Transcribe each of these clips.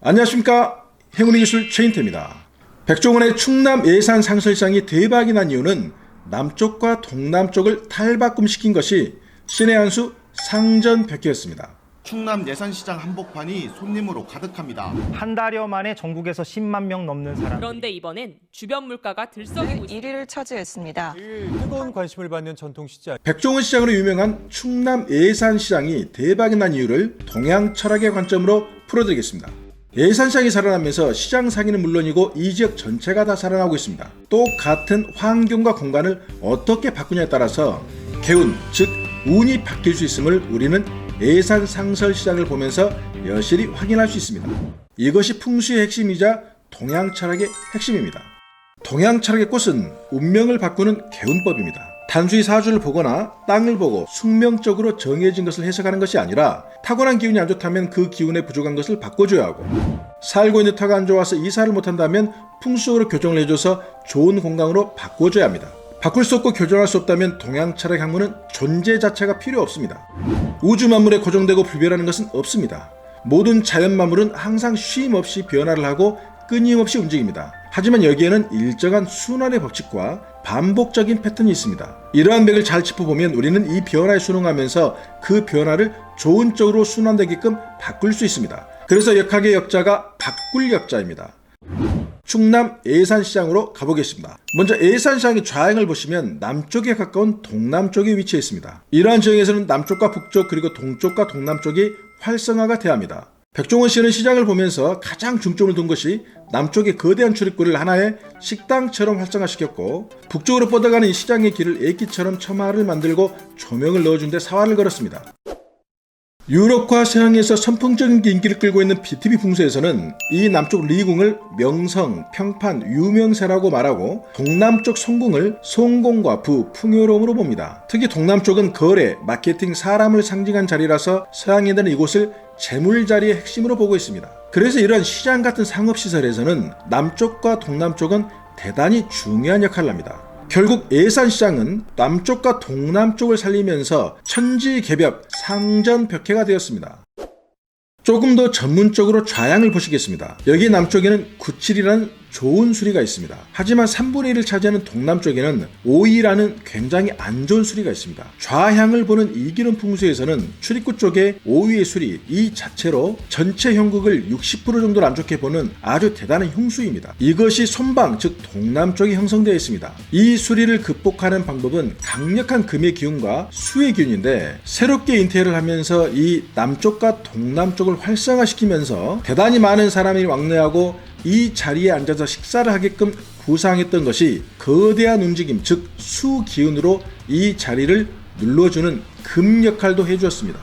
안녕하십니까. 행운의 기술 최인태입니다. 백종원의 충남 예산 상설시장이 대박이 난 이유는 남쪽과 동남쪽을 탈바꿈시킨 것이 신의 한 수 상전벽해였습니다. 충남 예산시장 한복판이 손님으로 가득합니다. 한 달여 만에 전국에서 10만 명 넘는 사람. 그런데 이번엔 주변 물가가 들썩이고 있습니다. 1위를 차지했습니다. 뜨거운 관심을 받는 전통시장. 백종원 시장으로 유명한 충남 예산시장이 대박이 난 이유를 동양 철학의 관점으로 풀어드리겠습니다. 예산시장이 살아나면서 시장 상인은 물론이고 이 지역 전체가 다 살아나고 있습니다. 똑같은 환경과 공간을 어떻게 바꾸냐에 따라서 개운, 즉 운이 바뀔 수 있음을 우리는 예산 상설시장을 보면서 여실히 확인할 수 있습니다. 이것이 풍수의 핵심이자 동양 철학의 핵심입니다. 동양 철학의 꽃은 운명을 바꾸는 개운법입니다. 단순히 사주를 보거나 땅을 보고 숙명적으로 정해진 것을 해석하는 것이 아니라 타고난 기운이 안 좋다면 그 기운에 부족한 것을 바꿔줘야 하고, 살고 있는 터가 안 좋아서 이사를 못한다면 풍수적으로 교정을 해줘서 좋은 건강으로 바꿔줘야 합니다. 바꿀 수 없고 교정할 수 없다면 동양 철학 학문은 존재 자체가 필요 없습니다. 우주 만물에 고정되고 불변하는 것은 없습니다. 모든 자연 만물은 항상 쉼 없이 변화를 하고 끊임없이 움직입니다. 하지만 여기에는 일정한 순환의 법칙과 반복적인 패턴이 있습니다. 이러한 맥을 잘 짚어보면 우리는 이 변화에 순응하면서 그 변화를 좋은 쪽으로 순환되게끔 바꿀 수 있습니다. 그래서 역학의 역자가 바꿀 역자입니다. 충남 예산시장으로 가보겠습니다. 먼저 예산시장의 좌향을 보시면 남쪽에 가까운 동남쪽에 위치해 있습니다. 이러한 지역에서는 남쪽과 북쪽 그리고 동쪽과 동남쪽이 활성화가 돼야 합니다. 백종원 씨는 시장을 보면서 가장 중점을 둔 것이 남쪽의 거대한 출입구를 하나의 식당처럼 활성화시켰고, 북쪽으로 뻗어가는 이 시장의 길을 애기처럼 처마를 만들고 조명을 넣어준 데 사활을 걸었습니다. 유럽과 서양에서 선풍적인 인기를 끌고 있는 BTB 풍수에서는 이 남쪽 리궁을 명성, 평판, 유명세라고 말하고 동남쪽 송궁을 송공과 부, 풍요로움으로 봅니다. 특히 동남쪽은 거래, 마케팅, 사람을 상징한 자리라서 서양인들은 이곳을 재물자리의 핵심으로 보고 있습니다. 그래서 이런 시장 같은 상업시설에서는 남쪽과 동남쪽은 대단히 중요한 역할을 합니다. 결국 예산시장은 남쪽과 동남쪽을 살리면서 천지개벽, 상전벽해가 되었습니다. 조금 더 전문적으로 좌향을 보시겠습니다. 여기 남쪽에는 97이라는 좋은 수리가 있습니다. 하지만 3분의 1을 차지하는 동남쪽에는 5이라는 굉장히 안 좋은 수리가 있습니다. 좌향을 보는 이기는 풍수에서는 출입구 쪽에 5위의 수리 이 자체로 전체 형국을 60% 정도로 안 좋게 보는 아주 대단한 흉수입니다. 이것이 손방 즉 동남쪽에 형성되어 있습니다. 이 수리를 극복하는 방법은 강력한 금의 기운과 수의 기운인데, 새롭게 인테리어를 하면서 이 남쪽과 동남쪽을 활성화시키면서 대단히 많은 사람이 왕래하고 이 자리에 앉아서 식사를 하게끔 구상했던 것이 거대한 움직임, 즉 수기운으로 이 자리를 눌러주는 금 역할도 해주었습니다.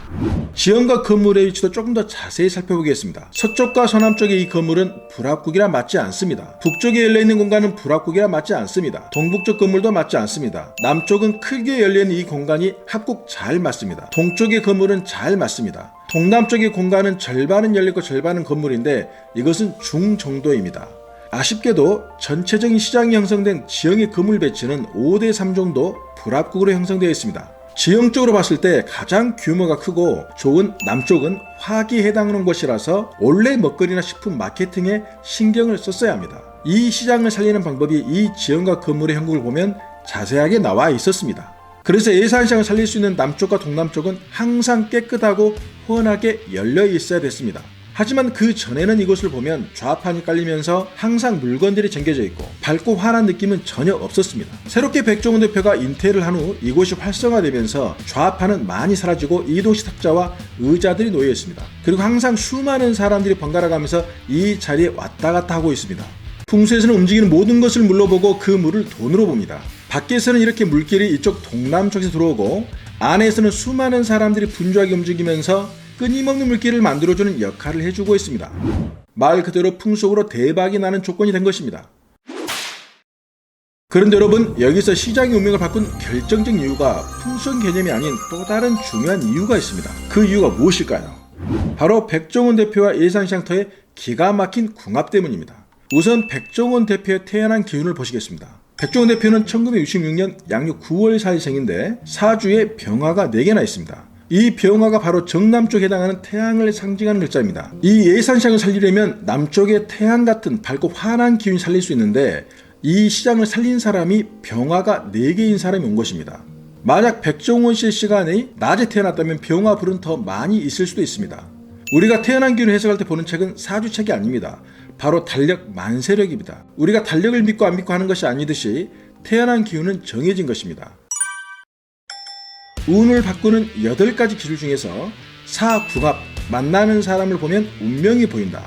지형과 건물의 위치도 조금 더 자세히 살펴보겠습니다. 서쪽과 서남쪽의 이 건물은 불합국이라 맞지 않습니다. 북쪽에 열려있는 공간은 불합국이라 맞지 않습니다. 동북쪽 건물도 맞지 않습니다. 남쪽은 크게 열려있는 이 공간이 합국 잘 맞습니다. 동쪽의 건물은 잘 맞습니다. 동남쪽의 공간은 절반은 열렸고 절반은 건물인데 이것은 중정도입니다. 아쉽게도 전체적인 시장이 형성된 지형의 건물 배치는 5대3 정도 불합국으로 형성되어 있습니다. 지형적으로 봤을 때 가장 규모가 크고 좋은 남쪽은 화기에 해당하는 곳이라서 원래 먹거리나 식품 마케팅에 신경을 썼어야 합니다. 이 시장을 살리는 방법이 이 지형과 건물의 형국을 보면 자세하게 나와 있었습니다. 그래서 예산시장을 살릴 수 있는 남쪽과 동남쪽은 항상 깨끗하고 훤하게 열려 있어야 됐습니다. 하지만 그 전에는 이곳을 보면 좌판이 깔리면서 항상 물건들이 쟁겨져 있고 밝고 환한 느낌은 전혀 없었습니다. 새롭게 백종원 대표가 인테리어를 한 후 이곳이 활성화되면서 좌판은 많이 사라지고 이동식 탁자와 의자들이 놓여 있습니다. 그리고 항상 수많은 사람들이 번갈아 가면서 이 자리에 왔다 갔다 하고 있습니다. 풍수에서는 움직이는 모든 것을 물러보고 그 물을 돈으로 봅니다. 밖에서는 이렇게 물길이 이쪽 동남쪽에서 들어오고 안에서는 수많은 사람들이 분주하게 움직이면서 끊임없는 물길을 만들어주는 역할을 해주고 있습니다. 말 그대로 풍속으로 대박이 나는 조건이 된 것입니다. 그런데 여러분, 여기서 시장의 운명을 바꾼 결정적 이유가 풍수적 개념이 아닌 또 다른 중요한 이유가 있습니다. 그 이유가 무엇일까요? 바로 백종원 대표와 예산시장터의 기가 막힌 궁합 때문입니다. 우선 백종원 대표의 태어난 기운을 보시겠습니다. 백종원 대표는 1966년 양력 9월 4일생인데 사주에 병화가 4개나 있습니다. 이 병화가 바로 정남쪽에 해당하는 태양을 상징하는 글자입니다. 이 예산시장을 살리려면 남쪽의 태양 같은 밝고 환한 기운이 살릴 수 있는데 이 시장을 살린 사람이 병화가 4개인 사람이 온 것입니다. 만약 백종원 씨의 시간이 낮에 태어났다면 병화 불은 더 많이 있을 수도 있습니다. 우리가 태어난 기운을 해석할 때 보는 책은 사주책이 아닙니다. 바로 달력 만세력입니다. 우리가 달력을 믿고 안 믿고 하는 것이 아니듯이 태어난 기운은 정해진 것입니다. 운을 바꾸는 8가지 기술 중에서 사궁합, 만나는 사람을 보면 운명이 보인다.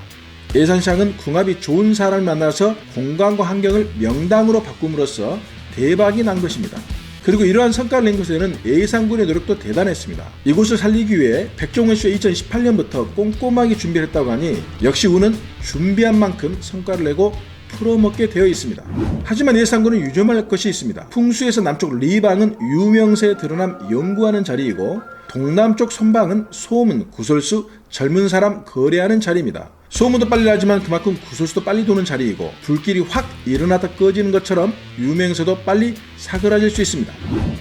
예산시장은 궁합이 좋은 사람을 만나서 공간과 환경을 명당으로 바꿈으로써 대박이 난 것입니다. 그리고 이러한 성과를 낸 것에는 예산군의 노력도 대단했습니다. 이곳을 살리기 위해 백종원 씨가 2018년부터 꼼꼼하게 준비를 했다고 하니 역시 운은 준비한 만큼 성과를 내고 풀어먹게 되어 있습니다. 하지만 예산군은 유념할 것이 있습니다. 풍수에서 남쪽 리방은 유명세에 드러남 연구하는 자리이고 동남쪽 선방은 소문, 구설수, 젊은 사람 거래하는 자리입니다. 소문도 빨리 나지만 그만큼 구설수도 빨리 도는 자리이고 불길이 확 일어나다 꺼지는 것처럼 유명세도 빨리 사그라질 수 있습니다.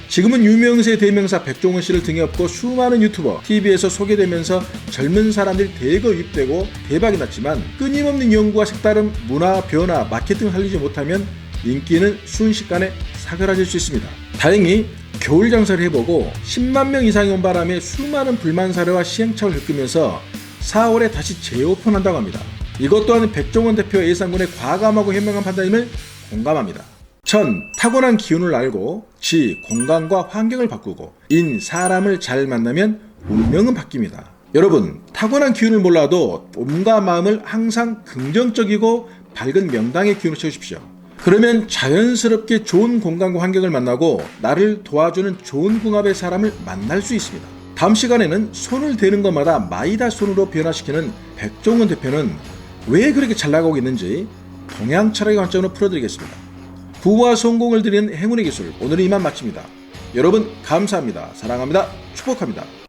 지금은 유명세 대명사 백종원 씨를 등에 업고 수많은 유튜버, TV에서 소개되면서 젊은 사람들이 대거 유입되고 대박이 났지만 끊임없는 연구와 색다른 문화, 변화, 마케팅을 살리지 못하면 인기는 순식간에 사그라질 수 있습니다. 다행히 겨울 장사를 해보고 10만 명 이상이 온 바람에 수많은 불만 사례와 시행착오를 겪으면서 4월에 다시 재오픈한다고 합니다. 이것 또한 백종원 대표의 예산군의 과감하고 현명한 판단임을 공감합니다. 천, 타고난 기운을 알고 지, 공간과 환경을 바꾸고 인, 사람을 잘 만나면 운명은 바뀝니다. 여러분, 타고난 기운을 몰라도 몸과 마음을 항상 긍정적이고 밝은 명당의 기운을 채우십시오. 그러면 자연스럽게 좋은 공간과 환경을 만나고 나를 도와주는 좋은 궁합의 사람을 만날 수 있습니다. 다음 시간에는 손을 대는 것마다 마이다 손으로 변화시키는 백종원 대표는 왜 그렇게 잘 나가고 있는지 동양 철학의 관점으로 풀어드리겠습니다. 부와 성공을 드리는 행운의 기술, 오늘은 이만 마칩니다. 여러분 감사합니다. 사랑합니다. 축복합니다.